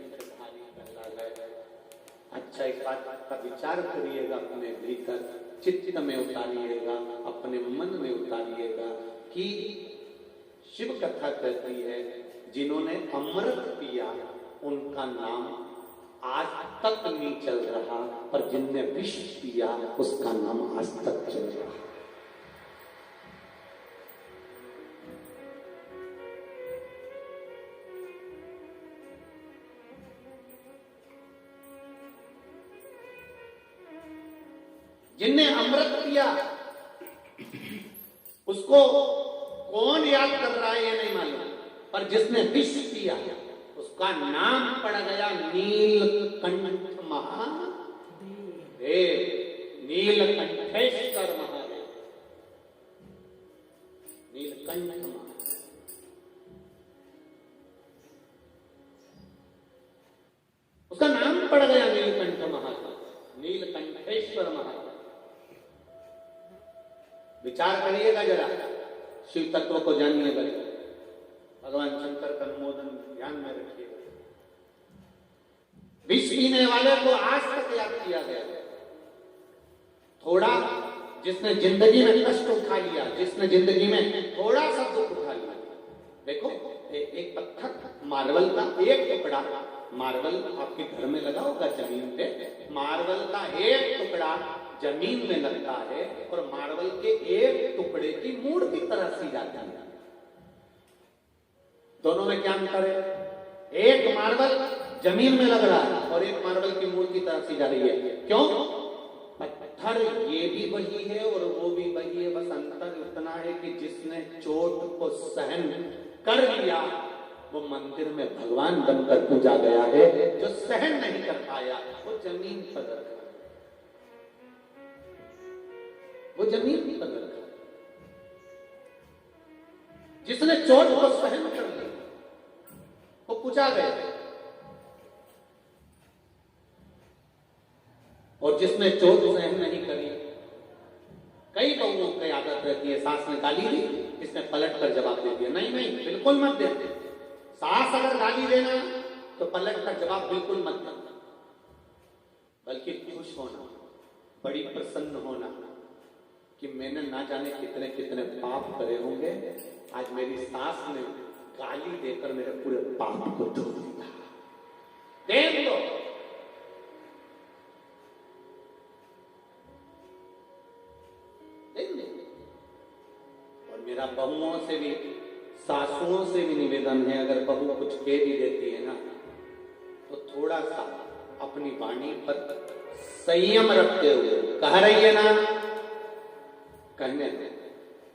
नीलकंठधारी कहला गए। अच्छा, एक बात का विचार करिएगा, अपने भीतर चित्त में उतारिएगा, अपने मन में उतारिएगा कि शिव कथा कहती है जिन्होंने अमृत पिया उनका नाम आज तक नहीं चल रहा, पर जिनने विष पिया उसका नाम आज तक चल रहा। जिनने अमृत पिया उसको कौन याद कर रहा है ये नहीं मालूम, पर जिसने विष पिया उसका नाम पड़ गया नीलकंठ महादेव, नीलकंठेश्वर महादेव, नीलकंठ महादेव। उसका नाम पड़ गया नीलकंठ महादेव, नीलकंठेश्वर महादेव। विचार करिएगा जरा, शिव तत्व को जानिएगा, भगवान शंकर का अनुमोदन ध्यान में रखिएगा। विष पीने वाले को आज तक याद किया गया। थोड़ा जिसने जिंदगी में कष्ट उठा लिया, जिसने जिंदगी में थोड़ा सा दुख उठा लिया, देखो एक पत्थर मार्बल का एक टुकड़ा, मार्बल आपके घर में लगा होगा जमीन पे, मार्बल का एक टुकड़ा जमीन में लगता है और मार्बल के एक टुकड़े की मूर्ति तराशी जाती है। दोनों में क्या अंतर है? एक मार्बल जमीन में लग रहा है और एक मार्बल की मूर्ति तराशी जा रही है। क्यों? पत्थर ये भी वही है और वो भी वही है, बस अंतर इतना है कि जिसने चोट को सहन कर लिया वो मंदिर में भगवान बनकर पूजा गया है, जो सहन नहीं कर पाया वो जमीन पर रखा, वो जमीन पर रखा। जिसने चोट को सहन कर लिया वो पूजा गया, और जिसने चोट सहन नहीं करी, कई बहुओं की आदत रहती है, सास ने गाली दी, इसने पलट कर जवाब दे दिया। नहीं नहीं, बिल्कुल मत दे। सास अगर गाली देना तो पलट कर जवाब बिल्कुल मत देना, बल्कि खुश होना, बड़ी प्रसन्न होना कि मैंने ना जाने कितने कितने पाप करे होंगे, आज मेरी सास ने गाली देकर मेरे पूरे पाप को धो दिया। देख लो, देख लो। और मेरा बहुओं से भी, सासुओं से भी निवेदन है, अगर बहू कुछ कह भी देती है ना तो थोड़ा सा अपनी वाणी पर संयम रखते हुए कह रही है ना, कहने दे।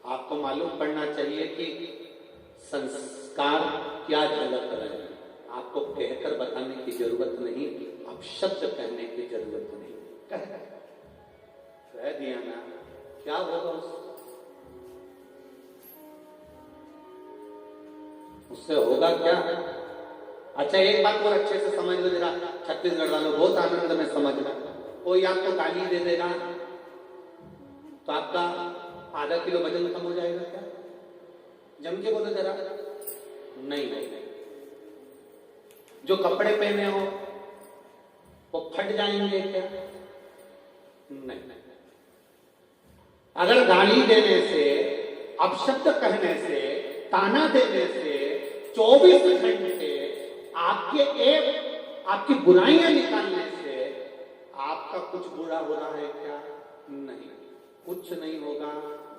आपको मालूम पड़ना चाहिए कि संस्कार क्या झलक रहे हैं। आपको कहकर बताने की जरूरत नहीं, आप शब्द कहने की जरूरत नहीं। कह दिया ना, क्या होगा उससे होगा क्या? अच्छा, एक बात और अच्छे से समझ लो जरा, छत्तीसगढ़ वालों बहुत आनंद में समझ लो। कोई आपको गाली दे देगा तो आपका आधा किलो वजन कम हो जाएगा क्या? जम के बोलो जरा। नहीं नहीं नहीं, जो कपड़े पहने हो वो फट जाएंगे क्या? नहीं नहीं। अगर गाली देने से, अपशब्द कहने से, ताना देने से 24 घंटे आपकी बुराइयां निकालने से आपका कुछ बुरा हो रहा है क्या? नहीं, कुछ नहीं होगा।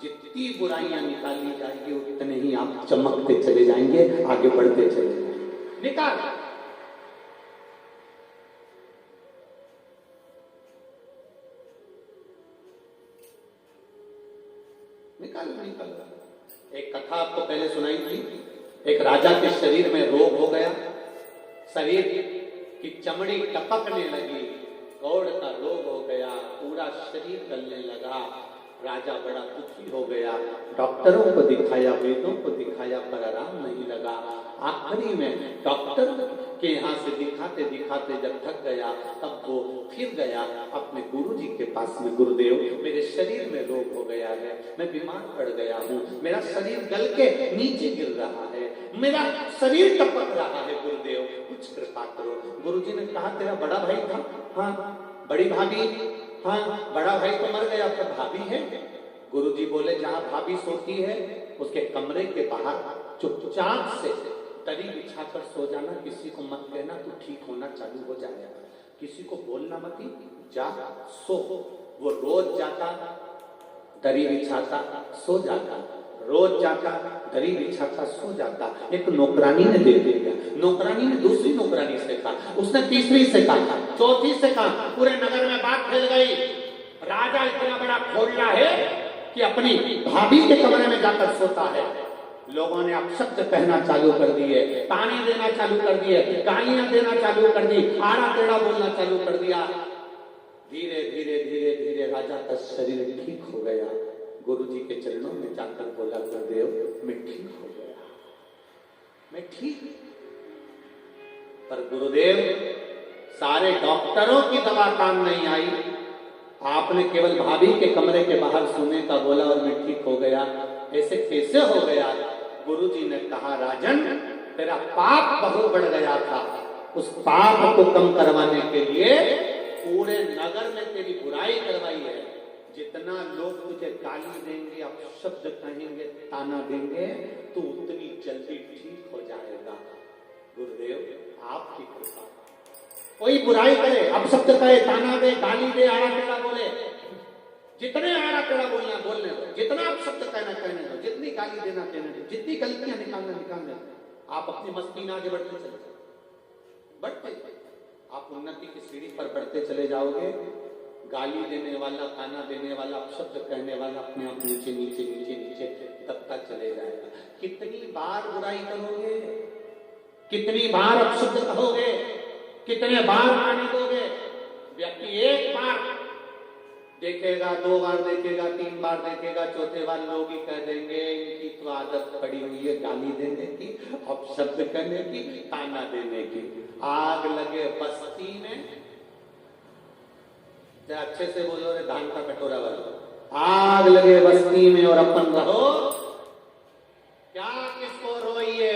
जितनी बुराइयां निकाली जाएगी उतने ही आप चमकते चले जाएंगे, आगे बढ़ते चले जाएंगे। निकाल निकाल निकाल। एक कथा आपको पहले सुनाई थी। एक राजा के शरीर में रोग हो गया, शरीर की चमड़ी टपकने लगी, गौड़ का रोग हो गया, पूरा शरीर गलने लगा। राजा बड़ा दुखी हो गया, डॉक्टरों को दिखाया, वेदों को दिखाया, पर आराम नहीं लगा। आखिरी में डॉक्टर के यहाँ से दिखाते दिखाते जब थक गया, तब वो फिर गया अपने गुरुजी के पास में। गुरुदेव, मेरे शरीर में रोग हो गया है, मैं बीमार पड़ गया हूँ, मेरा शरीर गल के नीचे गिर रहा है, मेरा शरीर टपक रहा है, गुरुदेव कुछ कृपा करो। गुरुजी ने कहा तेरा बड़ा भाई था? हाँ। बड़ी भाभी? हाँ। बड़ा भाई तो मर गया, तो भाभी है? गुरुजी बोले जहां भाभी सोती है उसके कमरे के बाहर चुपचाप से दरी बिछाकर सो जाना, किसी को मत कहना, तू ठीक होना चालू हो जाएगा, किसी को बोलना मत, जा सो। वो रोज जाता, दरी बिछाता, सो जाता, रोज जाता, दरी बिछाता, सो जाता। एक नौकरानी ने दे दिया, नौकरानी ने दूसरी नौकरानी से कहा, उसने तीसरी से कहा, चौथी से कहा, पूरे नगर में बात फैल गई, राजा इतना बड़ा खोलना है कि अपनी भाभी के कमरे में जाकर सोता है। लोगों ने अपशब्द कहना चालू कर दिए, ताने देना चालू कर दिए, गालियां देना चालू कर दी, आड़ा टेढ़ा बोलना चालू कर दिया। धीरे धीरे धीरे धीरे राजा का शरीर ठीक हो गया। गुरुजी के चरणों में जाकर बोला, गुरुदेव मैं ठीक हो गया, मैं ठीक। पर गुरुदेव सारे डॉक्टरों की दवा काम नहीं आई, आपने केवल भाभी के कमरे के बाहर सोने का बोला और मैं ठीक हो गया, ऐसे कैसे हो गया? गुरुजी ने कहा, राजन तेरा पाप बहुत बढ़ गया था, उस पाप को कम करवाने के लिए पूरे नगर में तेरी बुराई करवाई है। जितना लोग तुझे गाली देंगे, अपशब्द कहेंगे, ताना देंगे, तू उतनी जल्दी ठीक हो जाएगा। गुरुदेव आपकी कृपा, कोई बुराई करे, अपशब्द कहे, ताना दे, गाली दे, आड़ा टेढ़ा बोले, जितने आड़ा टेढ़ा बोलना बोलने दो, जितना अपशब्द कहना कहने दो, जितनी गाली देना कहने दो, जितनी गलतियां निकालना निकालने दो। आप अपनी मस्ती में आगे बढ़ते चले, बढ़ते आप उन्नति की सीढ़ी पर बढ़ते चले जाओगे। गाली देने वाला, ताना देने वाला, अपशब्द कहने वाला अपने आप नीचे नीचे नीचे नीचे दबता चले जाएगा। कितनी बार बुराई करोगे, कितनी बार अपशब्द कहोगे, कितने बार गाली दोगे? व्यक्ति एक बार देखेगा, दो बार देखेगा, तीन बार देखेगा, चौथे बार लोग ही कह देंगे इनकी तो आदत पड़ी हुई है गाली देने की, अपशब्द करने की, ताना देने की। आग लगे बस्ती में, अच्छे से बोलो रे धान का कटोरा वाला, आग लगे बस्ती में और अपन रहो क्या, किसको रोइए,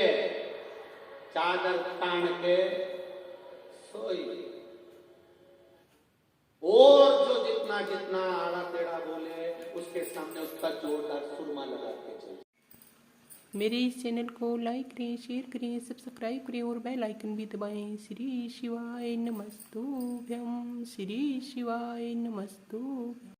चादर तान के सोइए। और जो जितना जितना आड़ा टेढ़ा बोले उसके सामने उसका जोरदार सुरमा लगा के चले। मेरे इस चैनल को लाइक करें, शेयर करें, सब्सक्राइब करें और बेल आइकन भी दबाएं। श्री शिवाय नमस्तुभ्यं, श्री शिवाय नमस्तुभ्यं।